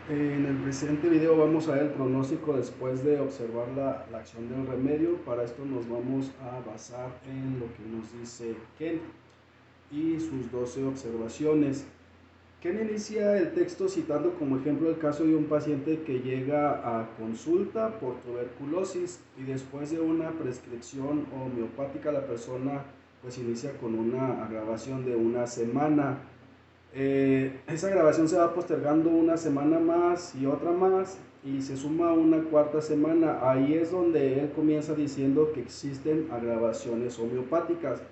En el presente video vamos a ver el pronóstico después de observar la acción del remedio. Para esto nos vamos a basar en lo que nos dice Ken y sus 12 observaciones. Ken inicia el texto citando como ejemplo el caso de un paciente que llega a consulta por tuberculosis y después de una prescripción homeopática la persona pues inicia con una agravación de una semana. Esa grabación se va postergando una semana más y otra más y se suma una cuarta semana. Ahí es donde él comienza diciendo que existen agravaciones homeopáticas,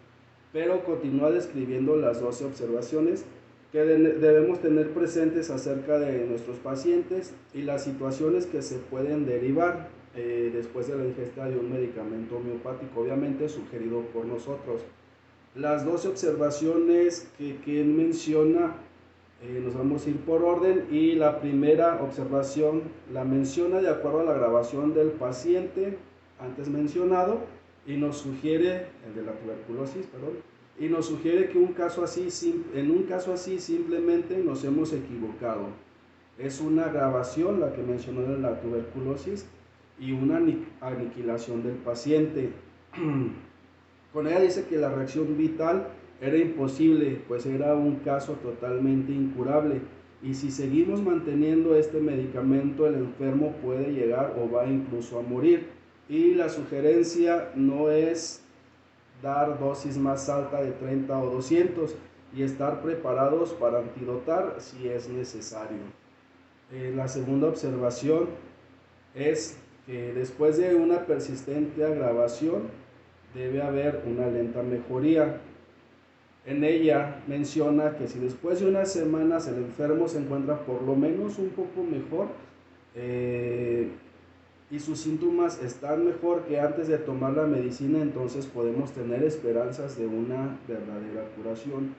pero continúa describiendo las 12 observaciones que debemos tener presentes acerca de nuestros pacientes y las situaciones que se pueden derivar después de la ingesta de un medicamento homeopático, obviamente sugerido por nosotros. Las 12 observaciones que él menciona, nos vamos a ir por orden, y la primera observación la menciona de acuerdo a la grabación del paciente antes mencionado y nos sugiere, el de la tuberculosis, perdón, y nos sugiere que en un caso así simplemente nos hemos equivocado. Es una grabación la que mencionó de la tuberculosis y una aniquilación del paciente. Con ella dice que la reacción vital era imposible, pues era un caso totalmente incurable. Y si seguimos manteniendo este medicamento, el enfermo puede llegar o va incluso a morir. Y la sugerencia no es dar dosis más alta de 30 o 200 y estar preparados para antidotar si es necesario. La segunda observación es que después de una persistente agravación debe haber una lenta mejoría. En ella menciona que si después de unas semanas el enfermo se encuentra por lo menos un poco mejor eh, y sus síntomas están mejor que antes de tomar la medicina, entonces podemos tener esperanzas de una verdadera curación.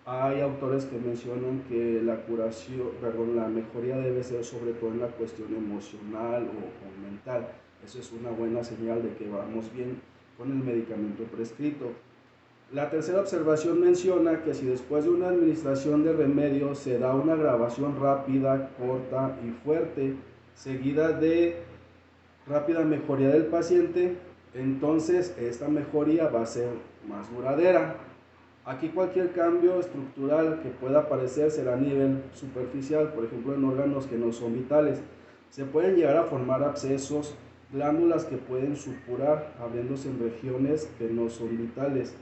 Hay autores que mencionan que la curación, perdón, la mejoría debe ser sobre todo en la cuestión emocional o mental. Eso es una buena señal de que vamos bien con el medicamento prescrito. La tercera observación menciona que si después de una administración de remedio se da una agravación rápida, corta y fuerte, seguida de rápida mejoría del paciente, entonces esta mejoría va a ser más duradera. Aquí cualquier cambio estructural que pueda aparecer será a nivel superficial, por ejemplo en órganos que no son vitales. Se pueden llegar a formar abscesos, glándulas que pueden supurar, abriéndose en regiones que no son vitales.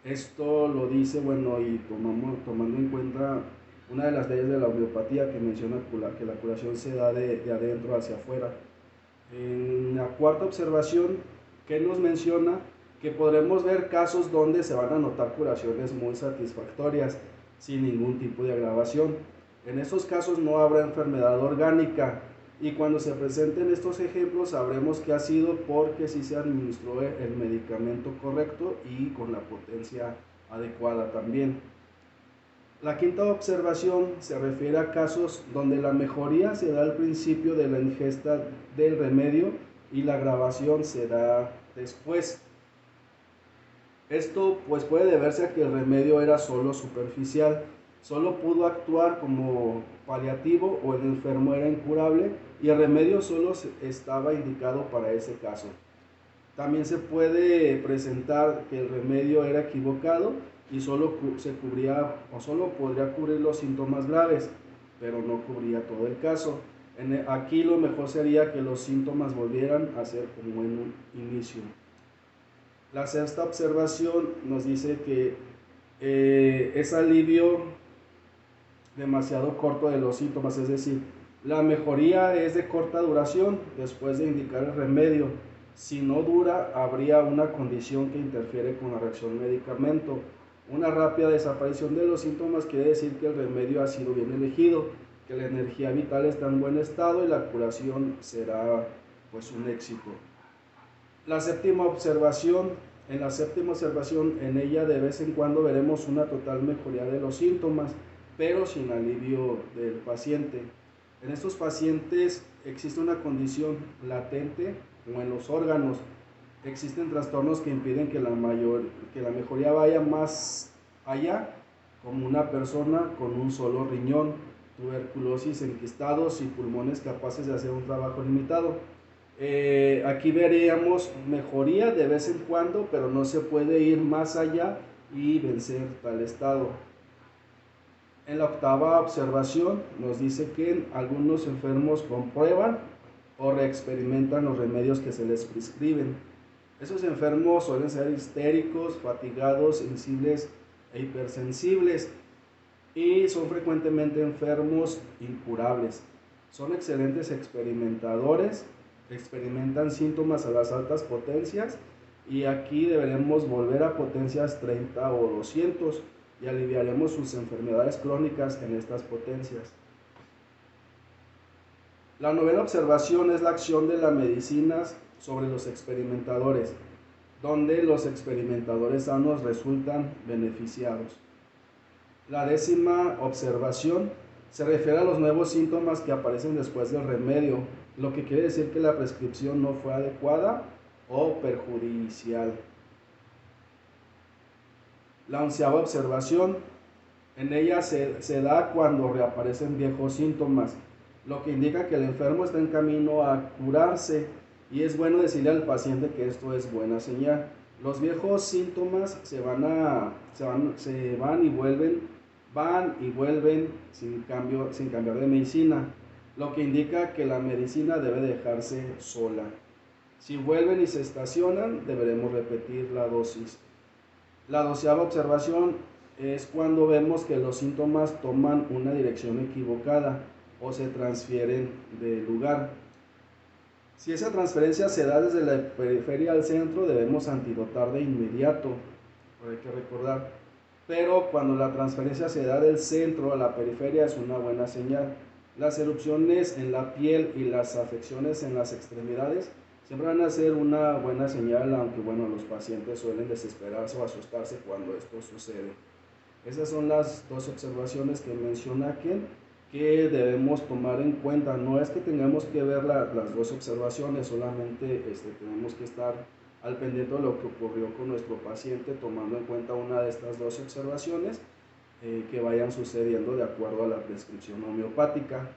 Esto lo dice, bueno, y tomando en cuenta una de las leyes de la homeopatía que menciona que la curación se da de adentro hacia afuera. En la cuarta observación, que nos menciona que podremos ver casos donde se van a notar curaciones muy satisfactorias sin ningún tipo de agravación. En estos casos no habrá enfermedad orgánica y cuando se presenten estos ejemplos sabremos que ha sido porque sí se administró el medicamento correcto y con la potencia adecuada también. La quinta observación se refiere a casos donde la mejoría se da al principio de la ingesta del remedio y la agravación se da después. Esto pues puede deberse a que el remedio era solo superficial, solo pudo actuar como paliativo o el enfermo era incurable y el remedio solo estaba indicado para ese caso. También se puede presentar que el remedio era equivocado y solo se cubría o solo podría cubrir los síntomas graves, pero no cubría todo el caso. Aquí lo mejor sería que los síntomas volvieran a ser como en un inicio. La sexta observación nos dice que es alivio demasiado corto de los síntomas, es decir, la mejoría es de corta duración después de indicar el remedio. Si no dura, habría una condición que interfiere con la reacción medicamento. Una rápida desaparición de los síntomas quiere decir que el remedio ha sido bien elegido, que la energía vital está en buen estado y la curación será pues un éxito. La séptima observación, en la séptima observación, en ella de vez en cuando veremos una total mejoría de los síntomas, pero sin alivio del paciente. En estos pacientes existe una condición latente o en los órganos. Existen trastornos que impiden que la mejoría vaya más allá, como una persona con un solo riñón. tuberculosis, enquistados y pulmones capaces de hacer un trabajo limitado. Aquí veríamos mejoría de vez en cuando, pero no se puede ir más allá y vencer tal estado. En la octava observación nos dice que algunos enfermos comprueban o reexperimentan los remedios que se les prescriben. Esos enfermos suelen ser histéricos, fatigados, sensibles e hipersensibles y son frecuentemente enfermos incurables. Son excelentes experimentadores, experimentan síntomas a las altas potencias y aquí deberemos volver a potencias 30 o 200 y aliviaremos sus enfermedades crónicas en estas potencias. La novena observación es la acción de la medicina sobre los experimentadores, donde los experimentadores sanos resultan beneficiados. La décima observación se refiere a los nuevos síntomas que aparecen después del remedio, lo que quiere decir que la prescripción no fue adecuada o perjudicial. La onceava observación, en ella se da cuando reaparecen viejos síntomas, lo que indica que el enfermo está en camino a curarse y es bueno decirle al paciente que esto es buena señal. Los viejos síntomas se van y vuelven sin cambiar de medicina, lo que indica que la medicina debe dejarse sola. Si vuelven y se estacionan, deberemos repetir la dosis. La doceava observación es cuando vemos que los síntomas toman una dirección equivocada o se transfieren de lugar. Si esa transferencia se da desde la periferia al centro, debemos antidotar de inmediato, hay que recordar. Pero cuando la transferencia se da del centro a la periferia es una buena señal. Las erupciones en la piel y las afecciones en las extremidades siempre van a ser una buena señal, aunque bueno, los pacientes suelen desesperarse o asustarse cuando esto sucede. Esas son las dos observaciones que menciona aquí que debemos tomar en cuenta. No es que tengamos que ver las dos observaciones, solamente tenemos que estar al pendiente de lo que ocurrió con nuestro paciente, tomando en cuenta una de estas dos observaciones que vayan sucediendo de acuerdo a la prescripción homeopática.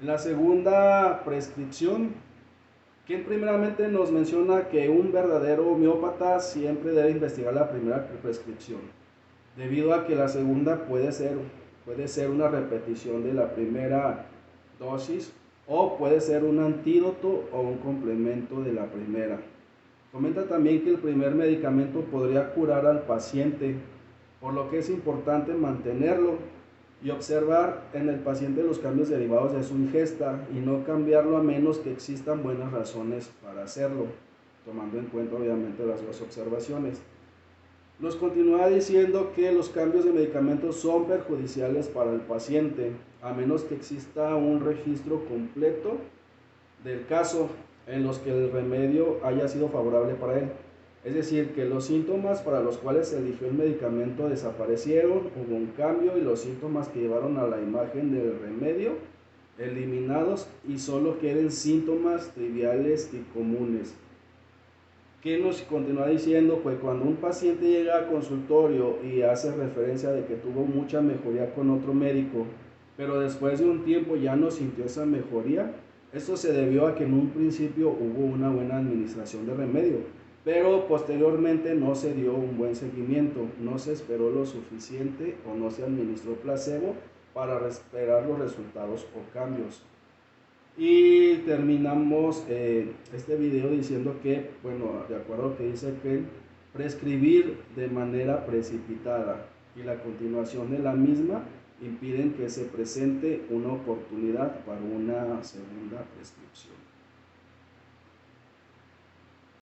La segunda prescripción, quien primeramente nos menciona que un verdadero homeópata siempre debe investigar la primera prescripción, debido a que la segunda puede ser una repetición de la primera dosis o puede ser un antídoto o un complemento de la primera. Comenta también que el primer medicamento podría curar al paciente, por lo que es importante mantenerlo y observar en el paciente los cambios derivados de su ingesta y no cambiarlo a menos que existan buenas razones para hacerlo, tomando en cuenta obviamente las dos observaciones. Nos continúa diciendo que los cambios de medicamentos son perjudiciales para el paciente, a menos que exista un registro completo del caso en los que el remedio haya sido favorable para él. Es decir, que los síntomas para los cuales se eligió el medicamento desaparecieron, hubo un cambio y los síntomas que llevaron a la imagen del remedio eliminados y solo queden síntomas triviales y comunes. ¿Qué nos continúa diciendo? Pues cuando un paciente llega al consultorio y hace referencia de que tuvo mucha mejoría con otro médico, pero después de un tiempo ya no sintió esa mejoría, esto se debió a que en un principio hubo una buena administración de remedio, pero posteriormente no se dio un buen seguimiento, no se esperó lo suficiente o no se administró placebo para esperar los resultados o cambios. Y terminamos este video diciendo que, bueno, de acuerdo a lo que dice que prescribir de manera precipitada y la continuación de la misma impiden que se presente una oportunidad para una segunda prescripción.